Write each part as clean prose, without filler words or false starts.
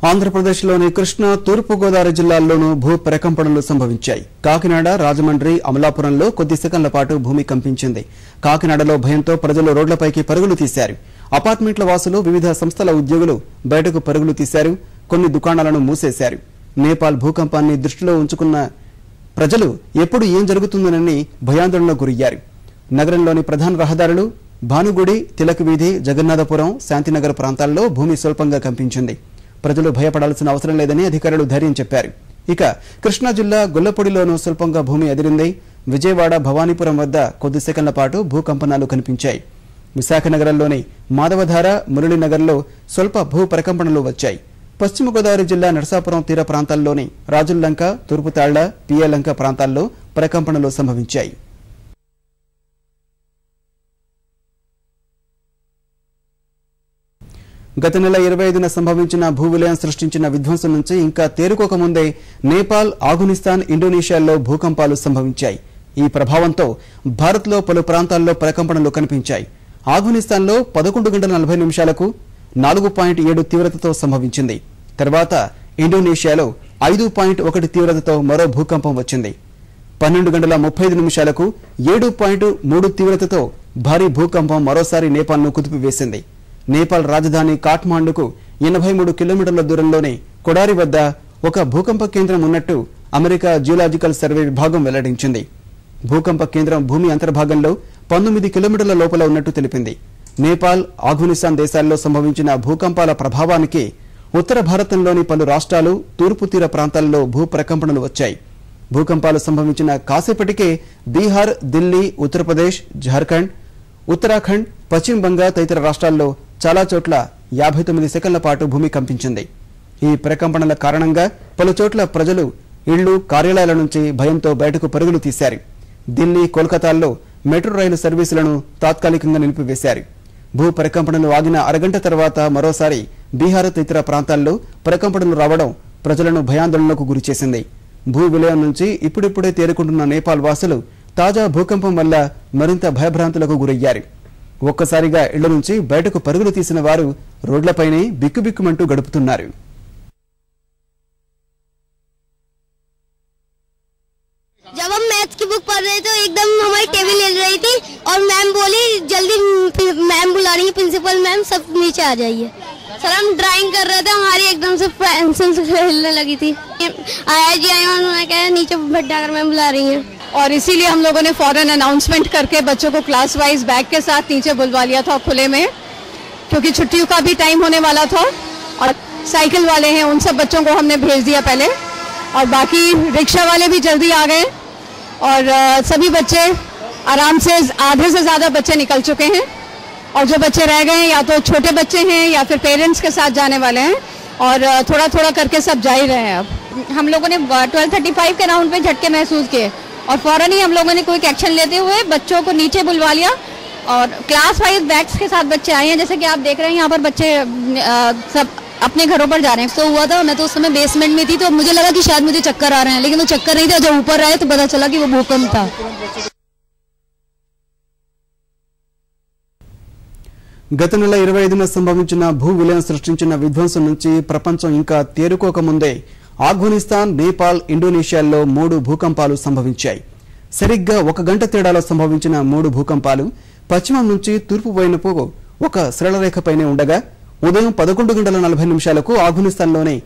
ఆంధ్రప్రదేశ్లోని కృష్ణా, తూర్పు గోదావరి జిల్లాల్లోనూ భూ ప్రకంపనలు సంభవించాయి. కాకినాడ, రాజమండ్రి, అమలాపురంలో కొద్ది సెకన్ల పాటు భూమి కంపించింది. కాకినాడలో భయంతో ప్రజలు రోడ్లపైకి పరుగులు తీశారు. అపార్ట్మెంట్ల వాసులు, వివిధ సంస్థల ఉద్యోగులు బయటకు పరుగులు తీశారు. కొన్ని దుకాణాలను మూసేశారు. నేపాల్ భూకంపాన్ని దృష్టిలో ఉంచుకున్న ప్రజలు ఎప్పుడు ఏం జరుగుతుందోనని భయాందోళనకు గురయ్యారు. నగరంలోని ప్రధాన రహదారులు, భానుగుడి, తిలక్ వీధి, జగన్నాథపురం, శాంతినగర్ ప్రాంతాల్లో భూమి స్వల్పంగా కంపించింది. ప్రజలు భయపడాల్సిన అవసరం లేదని అధికారులు ధైర్యం చెప్పారు. ఇక కృష్ణా జిల్లా గొల్లపూడిలోనూ స్వల్పంగా భూమి అదిరింది. విజయవాడ, భవానీపురం వద్ద కొద్ది సెకన్ల పాటు భూకంపనాలు కనిపించాయి. విశాఖ నగరంలోని మాధవధార, మురళీనగర్లో స్వల్ప భూ ప్రకంపనలు వచ్చాయి. పశ్చిమ గోదావరి జిల్లా నరసాపురం తీర ప్రాంతాల్లోని రాజుల్లంక, తూర్పుతాళ్ల, పిఏలంక ప్రాంతాల్లో ప్రకంపనలు సంభవించాయి. గత నెల 25న సంభవించిన భూ విలయం సృష్టించిన విధ్వంసం నుంచి ఇంకా తేరుకోకముందే నేపాల్, ఆఫ్ఘనిస్తాన్, ఇండోనేషియాల్లో భూకంపాలు సంభవించాయి. ఈ ప్రభావంతో భారత్లో పలు ప్రాంతాల్లో ప్రకంపనలు కనిపించాయి. ఆఫ్ఘనిస్తాన్లో 11 గంటల 40 నిమిషాలకు 4.7 తీవ్రతతో సంభవించింది. తర్వాత ఇండోనేషియాలో 5.1 తీవ్రతతో మరో భూకంపం వచ్చింది. 12 గంటల 35 నిమిషాలకు 7.3 తీవ్రతతో భారీ భూకంపం మరోసారి నేపాల్ను కుదిపివేసింది. నేపాల్ రాజధాని కాఠ్మాండుకు 83 కిలోమీటర్ల దూరంలోని కొడారి వద్ద ఒక భూకంప కేంద్రం ఉన్నట్టు అమెరికా జియోలాజికల్ సర్వే విభాగం వెల్లడించింది. భూకంప కేంద్రం భూమి అంతర్భాగంలో 19 కిలోమీటర్ల లోపల ఉన్నట్టు తెలిపింది. నేపాల్, ఆఫ్ఘనిస్తాన్ దేశాల్లో సంభవించిన భూకంపాల ప్రభావానికి ఉత్తర భారతంలోని పలు రాష్ట్రాలు, తూర్పు తీర ప్రాంతాల్లో భూ ప్రకంపనలు వచ్చాయి. భూకంపాలు సంభవించిన కాసేపటికే బీహార్, ఢిల్లీ, ఉత్తరప్రదేశ్, జార్ఖండ్, ఉత్తరాఖండ్, పశ్చిమ బంగాల్ తదితర రాష్ట్రాల్లో చాలా చోట్ల 59 సెకన్ల పాటు భూమి కంపించింది. ఈ ప్రకంపనల కారణంగా పలు చోట్ల ప్రజలు ఇళ్లు, కార్యాలయాల నుంచి భయంతో బయటకు పరుగులు తీశారు. ఢిల్లీ, కోల్కతాల్లో మెట్రో రైలు సర్వీసులను తాత్కాలికంగా నిలిపివేశారు. భూ ప్రకంపనలు ఆగిన అరగంట తర్వాత మరోసారి బీహార్ తదితర ప్రాంతాల్లో ప్రకంపనలు రావడం ప్రజలను భయాందోళనకు గురిచేసింది. భూ విలయం నుంచి ఇప్పుడిప్పుడే తేరుకుంటున్న నేపాల్ వాసులు తాజా భూకంపం వల్ల మరింత భయభ్రాంతులకు గురయ్యారు. ఒక్కసారిగా ఇళ్ల నుంచి బయటకు పరుగులు తీసిన వారు రోడ్లపైనే బిక్కుబిక్కుమంటూ గడుపుతున్నారు. जब हम मैथ्स की बुक पढ़ रहे थे एकदम हमारी टेबल हिल रही थी और मैम बोली जल्दी मैम बुला रही है, प्रिंसिपल मैम सब नीचे आ जाइए। सर हम ड्राइंग कर रहे थे, हमारी एकदम से पेंसिल हिलने लगी थी। आया जी आया, उन्होंने कहा नीचे बैठाकर मैम बुला रही हैं और इसीलिए हम लोगों ने फौरन अनाउंसमेंट करके बच्चों को क्लास वाइज बैग के साथ नीचे बुलवा लिया था खुले में, क्योंकि छुट्टियों का भी टाइम होने वाला था। और साइकिल वाले हैं उन सब बच्चों को हमने भेज दिया पहले, और बाकी रिक्शा वाले भी जल्दी आ गए और सभी बच्चे आराम से, आधे से ज़्यादा बच्चे निकल चुके हैं। और जो बच्चे रह गए हैं या तो छोटे बच्चे हैं या फिर पेरेंट्स के साथ जाने वाले हैं, और थोड़ा थोड़ा करके सब जा ही रहे हैं। अब हम लोगों ने 12:35 के राउंड पे झटके महसूस किए और फौरन ही हम लोगों ने क्विक एक्शन लेते हुए बच्चों को नीचे बुलवा लिया और क्लास वाइज बैग्स के साथ बच्चे आए हैं। जैसे कि आप देख रहे हैं यहाँ पर बच्चे सब अपने घरों पर जा रहे हैं। तो हुआ था, मैं तो उस समय बेसमेंट में थी, तो मुझे लगा कि शायद मुझे चक्कर आ रहे हैं, लेकिन वो चक्कर नहीं था। जब ऊपर आए तो पता चला कि वो भूकंप था। గత నెల 25న సంభవించిన భూ విలయం సృష్టించిన విధ్వంసం నుంచి ప్రపంచం ఇంకా తేరుకోకముందే ఆఫ్ఘనిస్తాన్, నేపాల్, ఇండోనేషియాల్లో 3 భూకంపాలు సంభవించాయి. సరిగ్గా 1 గంట తేడాలో సంభవించిన 3 భూకంపాలు పశ్చిమం నుంచి తూర్పు వైపునకు ఒక సరళరేఖపైనే ఉండగా ఉదయం 11 గంటల 40 నిమిషాలకు ఆఫ్ఘనిస్తాన్లోని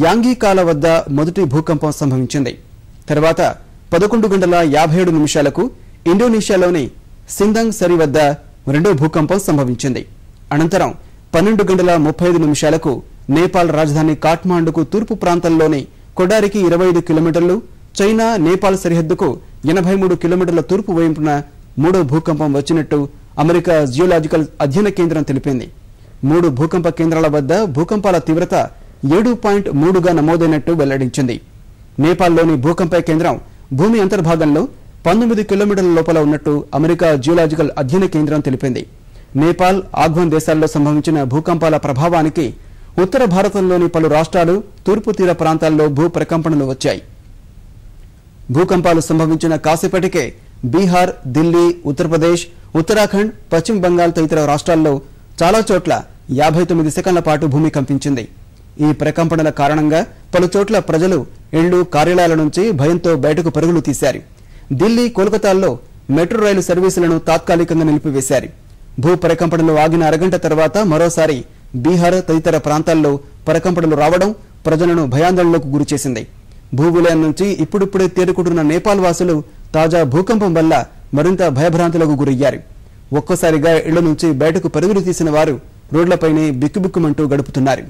యాంగీకాల వద్ద మొదటి భూకంపం సంభవించింది. తర్వాత 11 గంటల 57 నిమిషాలకు ఇండోనేషియాలోని సిందంగ్ సరి వద్ద రెండో భూకంపం సంభవించింది. అనంతరం 12 గంటల 35 నిమిషాలకు నేపాల్ రాజధాని కాఠ్మాండుకు తూర్పు ప్రాంతంలోని కొడారికి 25 కిలోమీటర్లు, చైనా నేపాల్ సరిహద్దుకు 83 కిలోమీటర్ల తూర్పు వైపున మూడో భూకంపం వచ్చినట్టు అమెరికా జియోలాజికల్ అధ్యయన కేంద్రం తెలిపింది. 3 భూకంప కేంద్రాల వద్ద భూకంపాల తీవ్రత 7.3గా నమోదైనట్టు వెల్లడించింది. నేపాల్లోని భూకంప కేంద్రం భూమి అంతర్భాగంలో 19 కిలోమీటర్ల లోపల ఉన్నట్టు అమెరికా జియోలాజికల్ అధ్యయన కేంద్రం తెలిపింది. నేపాల్, ఆఫ్ఘన్ దేశాల్లో సంభవించిన భూకంపాల ప్రభావానికి ఉత్తర భారతంలోని పలు రాష్ట్రాలు, తూర్పు తీర ప్రాంతాల్లో భూ ప్రకంపనలు వచ్చాయి. భూకంపాలు సంభవించిన కాసేపటికే బీహార్, ఢిల్లీ, ఉత్తరప్రదేశ్, ఉత్తరాఖండ్, పశ్చిమ బంగాల్ తదితర రాష్ట్రాల్లో చాలా చోట్ల 59 సెకన్ల పాటు భూమి కంపించింది. ఈ ప్రకంపనల కారణంగా పలుచోట్ల ప్రజలు ఇళ్లు కార్యాలయాల నుంచి భయంతో బయటకు పరుగులు తీశారు. ఢిల్లీ, కోల్కతాల్లో మెట్రో రైలు సర్వీసులను తాత్కాలికంగా నిలిపివేశారు. భూ ప్రకంపనలు ఆగిన అరగంట తర్వాత మరోసారి బీహార్ తదితర ప్రాంతాల్లో ప్రకంపనలు రావడం ప్రజలను భయాందోళనకు గురిచేసింది. భూవిలయం నుంచి ఇప్పుడిప్పుడే తేరుకుంటున్న నేపాల్ వాసులు తాజా భూకంపం వల్ల మరింత భయభ్రాంతులకు గురయ్యారు. ఒక్కసారిగా ఇళ్ల నుంచి బయటకు పరుగులు తీసిన వారు రోడ్లపైనే బిక్కుబిక్కుమంటూ గడుపుతున్నారు.